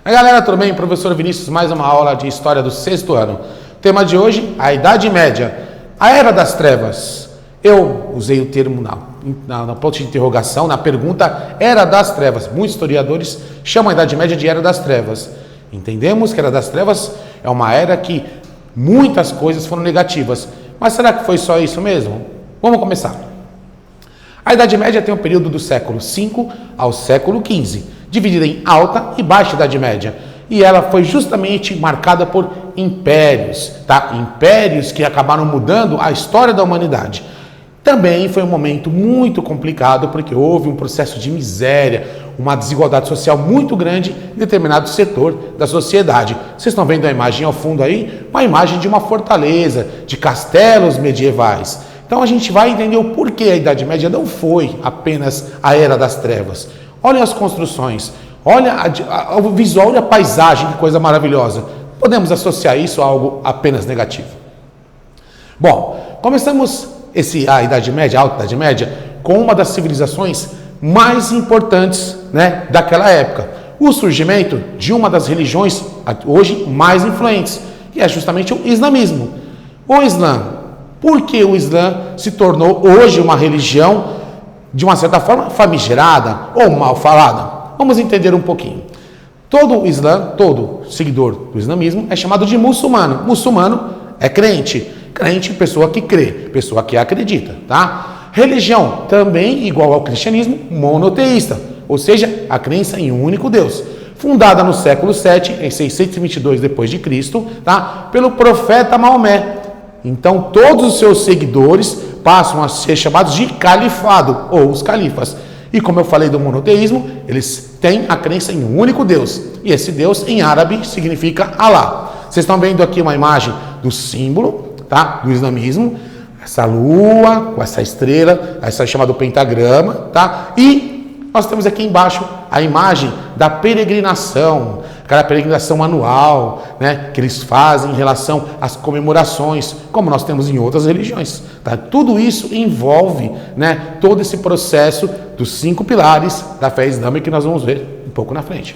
Aí galera, tudo bem? Professor Vinícius, mais uma aula de História do 6º ano. O tema de hoje, a Idade Média, a Era das Trevas. Eu usei o termo na ponto de interrogação, na pergunta Era das Trevas. Muitos historiadores chamam a Idade Média de Era das Trevas. Entendemos que a Era das Trevas é uma era que muitas coisas foram negativas. Mas será que foi só isso mesmo? Vamos começar. A Idade Média tem um período do século V ao século XV, dividida em Alta e Baixa Idade Média. E ela foi justamente marcada por impérios, tá? Impérios que acabaram mudando a história da humanidade. Também foi um momento muito complicado, porque houve um processo de miséria, uma desigualdade social muito grande em determinado setor da sociedade. Vocês estão vendo a imagem ao fundo aí? Uma imagem de uma fortaleza, de castelos medievais. Então a gente vai entender o porquê a Idade Média não foi apenas a Era das Trevas. Olha as construções, olha o visual, olha a paisagem, que coisa maravilhosa. Podemos associar isso a algo apenas negativo. Bom, começamos a Idade Média, a Alta Idade Média, com uma das civilizações mais importantes, daquela época. O surgimento de uma das religiões hoje mais influentes, que é justamente o islamismo. O Islã, por que o Islã se tornou hoje uma religião, de uma certa forma, famigerada ou mal falada? Vamos entender um pouquinho. Todo Islã, todo seguidor do islamismo é chamado de muçulmano. Muçulmano é crente. Crente, pessoa que crê, pessoa que acredita, tá? Religião, também igual ao cristianismo, monoteísta, ou seja, a crença em um único Deus. Fundada no século VII, em 622 d.C., tá? Pelo profeta Maomé. Então, todos os seus seguidores passam a ser chamados de califado, ou os califas. E como eu falei do monoteísmo, eles têm a crença em um único Deus. E esse Deus, em árabe, significa Alá. Vocês estão vendo aqui uma imagem do símbolo, tá, do islamismo, essa lua, com essa estrela, essa é chamada pentagrama, tá? E nós temos aqui embaixo a imagem da peregrinação, aquela peregrinação anual, que eles fazem em relação às comemorações, como nós temos em outras religiões, tá? Tudo isso envolve, todo esse processo dos 5 pilares da fé islâmica que nós vamos ver um pouco na frente.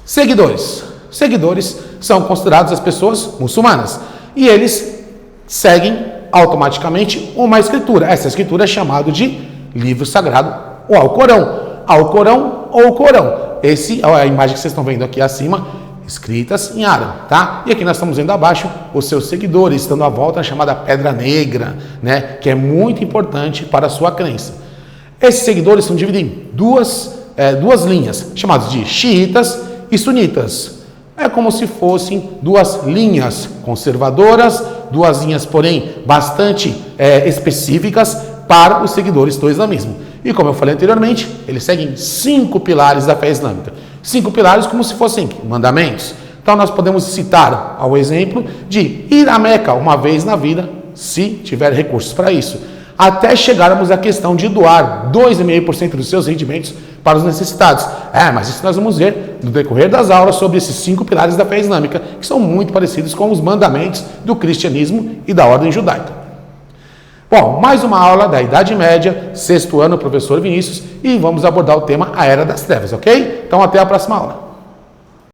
Seguidores. Seguidores são considerados as pessoas muçulmanas. E eles seguem automaticamente uma escritura. Essa escritura é chamada de livro sagrado, ou Alcorão. Alcorão ou Corão. Essa é a imagem que vocês estão vendo aqui acima, escritas em árabe, tá? E aqui nós estamos vendo abaixo os seus seguidores, dando a volta na chamada Pedra Negra, que é muito importante para a sua crença. Esses seguidores são divididos em duas linhas, chamadas de xiitas e sunitas. É como se fossem duas linhas conservadoras, duas linhas, porém, bastante específicas para os seguidores do islamismo. E como eu falei anteriormente, eles seguem 5 pilares da fé islâmica. 5 pilares como se fossem mandamentos. Então nós podemos citar ao exemplo de ir a Meca uma vez na vida, se tiver recursos para isso, até chegarmos à questão de doar 2,5% dos seus rendimentos para os necessitados. Mas isso nós vamos ver no decorrer das aulas sobre esses 5 pilares da fé islâmica, que são muito parecidos com os mandamentos do cristianismo e da ordem judaica. Bom, mais uma aula da Idade Média, 6º ano, professor Vinícius, e vamos abordar o tema A Era das Trevas, ok? Então até a próxima aula.